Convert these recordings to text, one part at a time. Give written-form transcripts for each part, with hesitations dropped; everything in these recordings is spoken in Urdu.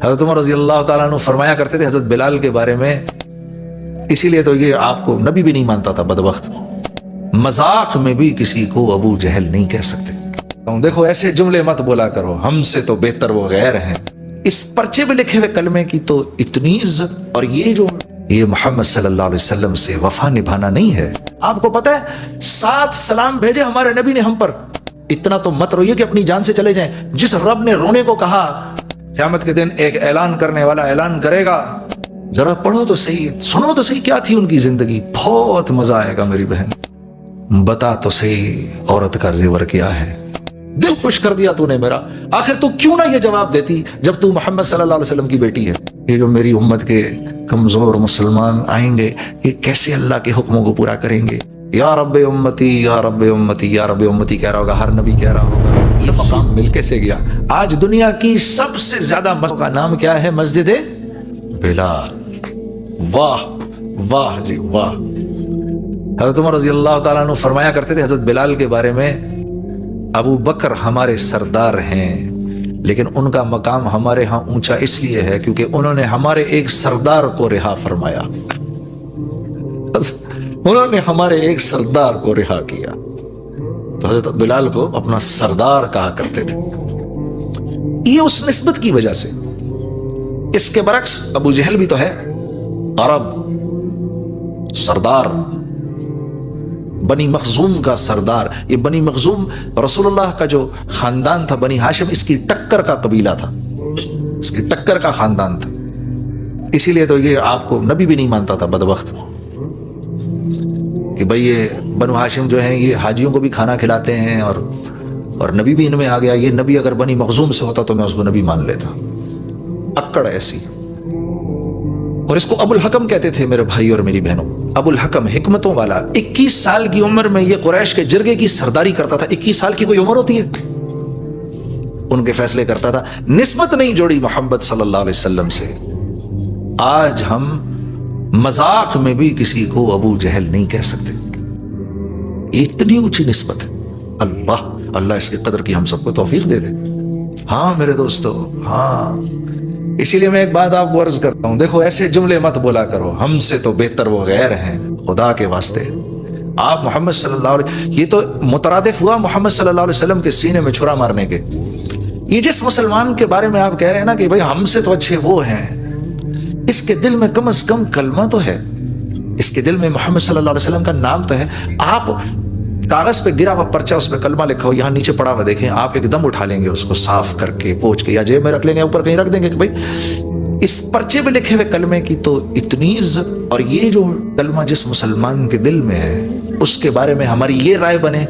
حضرت عمر رضی اللہ تعالیٰ عنہ فرمایا کرتے تھے حضرت بلال کے بارے میں، اسی لیے تو یہ آپ کو نبی بھی نہیں مانتا تھا بدبخت، مذاق میں بھی کسی کو ابو جہل نہیں کہہ سکتے۔ دیکھو ایسے جملے مت بولا کرو، ہم سے تو بہتر وہ غیر ہیں۔ اس پرچے میں لکھے ہوئے کلمے کی تو اتنی عزت، اور یہ محمد صلی اللہ علیہ وسلم سے وفا نبھانا نہیں ہے۔ آپ کو پتہ ہے 7 سلام بھیجے ہمارے نبی نے ہم پر، اتنا تو مت روئیے کہ اپنی جان سے چلے جائیں۔ جس رب نے رونے کو کہا قیامت کے دن ایک اعلان کرنے والا اعلان کرے گا، ذرا پڑھو تو صحیح، سنو تو صحیح کیا تھی ان کی زندگی، بہت مزہ آئے گا میری بہن۔ بتا تو صحیح عورت کا زیور کیا ہے، دل خوش کر دیا تو نے میرا۔ آخر تو کیوں نہ یہ جواب دیتی جب تو محمد صلی اللہ علیہ وسلم کی بیٹی ہے؟ یہ جو میری امت کے کمزور مسلمان آئیں گے، یہ کیسے اللہ کے حکموں کو پورا کریں گے؟ یا رب امتی یا رب امتی یا رب امتی کہہ رہا ہوگا، ہر نبی کہہ رہا ہوگا، یہ مقام مل کیسے گیا؟ آج دنیا کی سب سے زیادہ مسجد کا نام کیا ہے؟ مسجد بلال۔ واہ واہ جی واہ۔ حضرت عمر رضی اللہ تعالیٰ عنہ فرمایا کرتے تھے حضرت بلال کے بارے میں، ابو بکر ہمارے سردار ہیں لیکن ان کا مقام ہمارے ہاں اونچا اس لیے ہے کیونکہ انہوں نے ہمارے ایک سردار کو رہا فرمایا، انہوں نے ہمارے ایک سردار کو رہا کیا، تو حضرت بلال کو اپنا سردار کہا کرتے تھے۔ یہ اس نسبت کی وجہ سے۔ اس کے برعکس ابو جہل بھی تو ہے عرب سردار، بنی مخزوم کا سردار۔ یہ بنی مخزوم رسول اللہ کا جو خاندان تھا، بنی ہاشم، اس کی ٹکر کا قبیلہ تھا، اس کی ٹکر کا خاندان تھا، اسی لیے تو یہ آپ کو نبی بھی نہیں مانتا تھا بدبخت، کہ بھئی یہ بنو ہاشم جو ہیں یہ حاجیوں کو بھی کھانا کھلاتے ہیں اور نبی بھی ان میں آ گیا۔ یہ نبی اگر بنی مخزوم سے ہوتا تو میں اس کو نبی مان لیتا۔ اکڑ ایسی۔ اور اس کو ابو الحکم کہتے تھے میرے بھائی اور میری بہنوں، ابو الحکم حکمتوں والا۔ 21 سال کی عمر میں یہ قریش کے جرگے کی سرداری کرتا تھا۔ 21 سال کی کوئی عمر ہوتی ہے؟ ان کے فیصلے کرتا تھا، نسبت نہیں جوڑی محمد صلی اللہ علیہ وسلم سے۔ آج ہم مذاق میں بھی کسی کو ابو جہل نہیں کہہ سکتے، اتنی اونچی نسبت ہے۔ اللہ اس کی قدر کی ہم سب کو توفیق دے دے۔ ہاں میرے دوستو، ہاں، اسی لیے میں ایک بات آپ کو عرض کرتا ہوں، دیکھو ایسے جملے مت بولا کرو، ہم سے تو بہتر وہ غیر ہیں، خدا کے واسطے۔ آپ محمد صلی اللہ علیہ، یہ تو مترادف ہوا محمد صلی اللہ علیہ وسلم کے سینے میں چھرا مارنے کے۔ یہ جس مسلمان کے بارے میں آپ کہہ رہے ہیں نا کہ بھئی ہم سے تو اچھے وہ ہیں، اس کے دل میں کم از کم کلمہ تو ہے، اس کے دل میں محمد صلی اللہ علیہ وسلم کا نام تو ہے۔ آپ کاغذ پہ گرا ہوا پرچہ، اس پہ کلمہ لکھا ہو، یہاں نیچے پڑا ہوا دیکھیں، آپ ایک دم اٹھا لیں گے اس کو، صاف کر کے پوچھ کے، یا جیب میں رکھ لیں گے، اوپر کہیں رکھ دیں گے کہ بھئی اس پرچے میں لکھے ہوئے کلمے کی تو اتنی عزت، اور یہ جو کلمہ جس مسلمان کے دل میں ہے اس کے بارے میں ہماری یہ رائے بنے،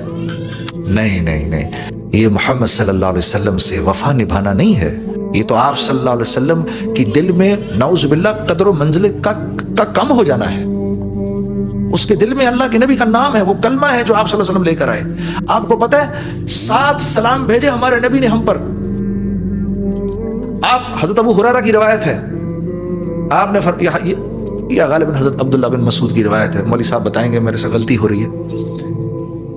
نہیں نہیں نہیں، یہ محمد صلی اللہ علیہ وسلم سے وفا نبھانا نہیں ہے۔ یہ تو آپ صلی اللہ علیہ وسلم کی دل میں نعوذ باللہ قدر و منزلت کا کم ہو جانا ہے۔ اس کے دل میں اللہ کے نبی کا نام ہے، وہ کلمہ ہے جو آپ صلی اللہ علیہ وسلم لے کر آئے۔ آپ کو پتہ ہے 7 سلام بھیجے ہمارے نبی نے ہم پر۔ آپ حضرت ابو ہریرہ کی روایت ہے، آپ نے یہ غالباً حضرت عبداللہ بن مسعود کی روایت ہے، مولوی صاحب بتائیں گے میرے سے غلطی ہو رہی ہے۔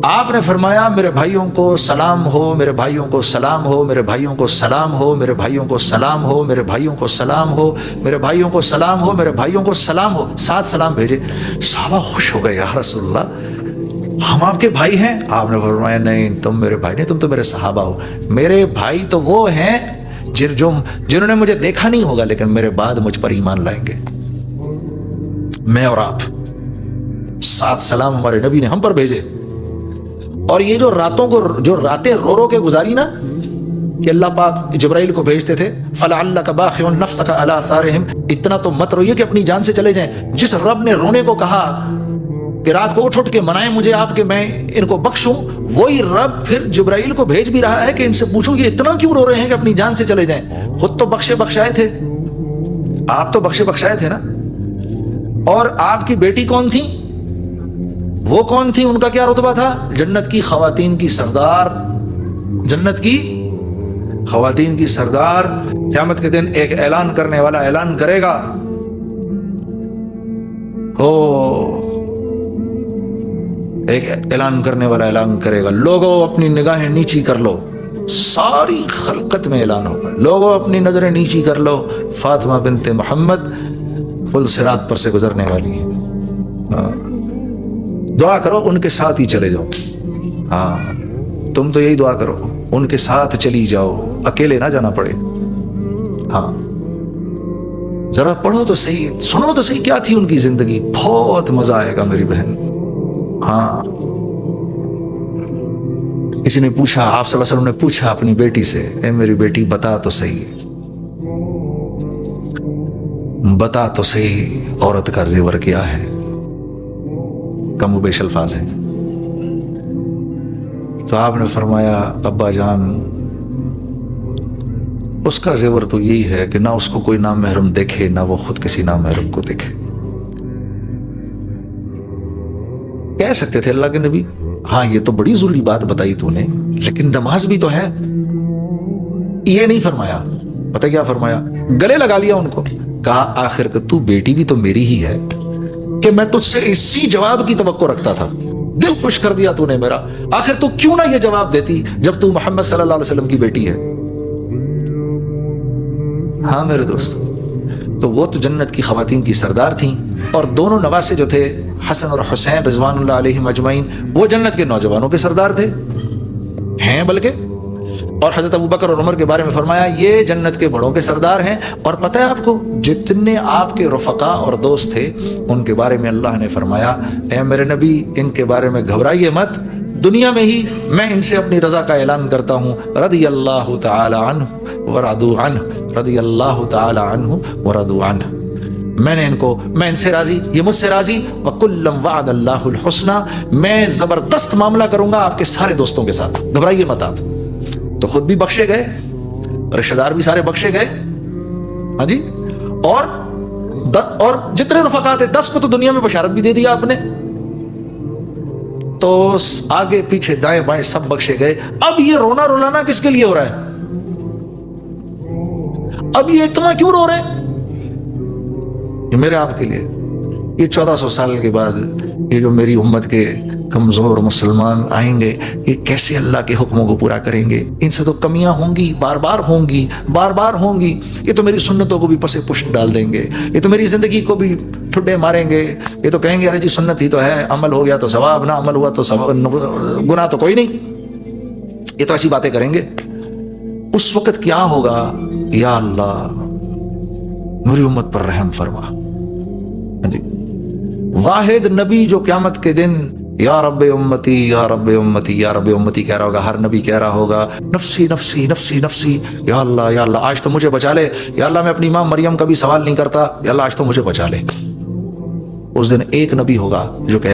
آپ نے فرمایا میرے بھائیوں کو سلام ہو، میرے بھائیوں کو سلام ہو، میرے بھائیوں کو سلام ہو، میرے بھائیوں کو سلام ہو، میرے بھائیوں کو سلام ہو، میرے بھائیوں کو سلام ہو، میرے بھائیوں کو سلام ہو۔ 7 سلام بھیجے۔ صحابہ خوش ہو گئے، یا رسول اللہ ہم آپ کے بھائی ہیں؟ آپ نے فرمایا نہیں، تم میرے بھائی نہیں، تم تو میرے صحابہ ہو۔ میرے بھائی تو وہ ہیں جنہوں نے مجھے دیکھا نہیں ہوگا لیکن میرے بعد مجھ پر ایمان لائیں گے، میں اور آپ۔ 7 سلام ہمارے نبی نے ہم پر بھیجے۔ اور یہ جو راتیں رو رو کے گزاری نا، کہ اللہ پاک جبرائیل کو بھیجتے تھے، فَلَعَلَّكَ بَاخِعٌ نَفْسَكَ عَلَىٰ آثَارِهِمْ، اتنا تو مت روئیے کہ اپنی جان سے چلے جائیں۔ جس رب نے رونے کو کہا کہ رات کو اٹھ کے منائیں مجھے آپ کہ میں ان کو بخشوں، وہی رب پھر جبرائیل کو بھیج بھی رہا ہے کہ ان سے پوچھو یہ اتنا کیوں رو رہے ہیں کہ اپنی جان سے چلے جائیں۔ خود تو بخشائے تھے، آپ تو بخشائے تھے نا۔ اور آپ کی بیٹی کون تھی؟ وہ کون تھی؟ ان کا کیا رتبہ تھا؟ جنت کی خواتین کی سردار، جنت کی خواتین کی سردار۔ قیامت کے دن ایک اعلان کرنے والا اعلان کرے گا، ایک اعلان کرنے والا اعلان کرے گا، لوگوں اپنی نگاہیں نیچی کر لو، ساری خلقت میں اعلان ہوگا، لوگوں اپنی نظریں نیچی کر لو، فاطمہ بنت محمد پل صراط پر سے گزرنے والی ہیں، دعا کرو ان کے ساتھ ہی چلے جاؤ، ہاں تم تو یہی دعا کرو ان کے ساتھ چلی جاؤ، اکیلے نہ جانا پڑے۔ ہاں ذرا پڑھو تو صحیح، سنو تو صحیح کیا تھی ان کی زندگی، بہت مزہ آئے گا میری بہن۔ ہاں کسی نے پوچھا، آپ صلی اللہ علیہ وسلم نے پوچھا اپنی بیٹی سے، اے میری بیٹی بتا تو صحیح، بتا تو صحیح عورت کا زیور کیا ہے؟ کم و بیش الفاظ ہیں، تو آپ نے فرمایا ابا جان اس کا زیور تو یہی ہے کہ نہ اس کو کوئی نامحرم دیکھے، نہ وہ خود کسی نامحرم کو دیکھے۔ کہہ سکتے تھے اللہ کے نبی ہاں یہ تو بڑی ضروری بات بتائی تو نے، لیکن نماز بھی تو ہے، یہ نہیں فرمایا، پتہ کیا فرمایا؟ گلے لگا لیا ان کو، کہا آخر کہ تو بیٹی بھی تو میری ہی ہے، کہ میں تجھ سے اسی جواب کی توقع رکھتا تھا، دل خوش کر دیا تو نے میرا، آخر تو کیوں نہ یہ جواب دیتی جب تو محمد صلی اللہ علیہ وسلم کی بیٹی ہے۔ ہاں میرے دوست، تو وہ تو جنت کی خواتین کی سردار تھیں، اور دونوں نواسے جو تھے حسن اور حسین رضوان اللہ علیہم اجمعین، وہ جنت کے نوجوانوں کے سردار تھے ہیں بلکہ، اور حضرت ابوبکر اور عمر کے بارے میں فرمایا یہ جنت کے بڑوں کے سردار ہیں، اور پتہ ہے آپ کو جتنے آپ کے رفقا اور دوست تھے ان کے بارے میں اللہ نے فرمایا اے میرے نبی ان کے بارے میں گھبرائیے مت، دنیا میں ہی میں ان سے اپنی رضا کا اعلان کرتا ہوں، رضی اللہ تعالی عنہ ورضوا عنہ، رضی اللہ تعالی عنہ ورضوا عنہ، میں ان سے راضی، یہ مجھ سے راضی، وَكُلًّا وَعَدَ اللَّهُ الْحُسْنَى، میں زبردست معاملہ کروں گا آپ کے سارے دوستوں کے ساتھ، گھبرائیے مت آپ۔ تو خود بھی بخشے گئے، رشتہ دار بھی سارے بخشے گئے، ہاں جی، اور جتنے رفقا تھے 10 کو تو دنیا میں بشارت بھی دے دیا آپ نے، تو آگے پیچھے دائیں بائیں سب بخشے گئے۔ اب یہ رونا رولانا کس کے لیے ہو رہا ہے؟ اب یہ اتنا کیوں رو رہے ہیں؟ یہ میرے آپ کے لیے، یہ 1400 سال کے بعد یہ جو میری امت کے کمزور مسلمان آئیں گے یہ کیسے اللہ کے حکموں کو پورا کریں گے؟ ان سے تو کمیاں ہوں گی، بار بار ہوں گی، بار بار ہوں گی، یہ تو میری سنتوں کو بھی پسے پشت ڈال دیں گے، یہ تو میری زندگی کو بھی ٹھڈے ماریں گے، یہ تو کہیں گے ارے جی سنت ہی تو ہے، عمل ہو گیا تو ثواب، نہ عمل ہوا تو گناہ تو کوئی نہیں، یہ تو ایسی باتیں کریں گے۔ اس وقت کیا ہوگا؟ یا اللہ میری امت پر رحم فرما، جی واحد نبی جو قیامت کے دن یا رب امتی یا رب امتی یا رب امتی کہہ رہا ہوگا، ہر نبی کہہ رہا ہوگا نفسی نفسی نفسی نفسی، یا اللہ آج تو مجھے بچا لے، یا اللہ میں اپنی ماں مریم کا بھی سوال نہیں کرتا، یا اللہ آج تو مجھے بچا لے۔ اس دن ایک نبی ہوگا جو کہ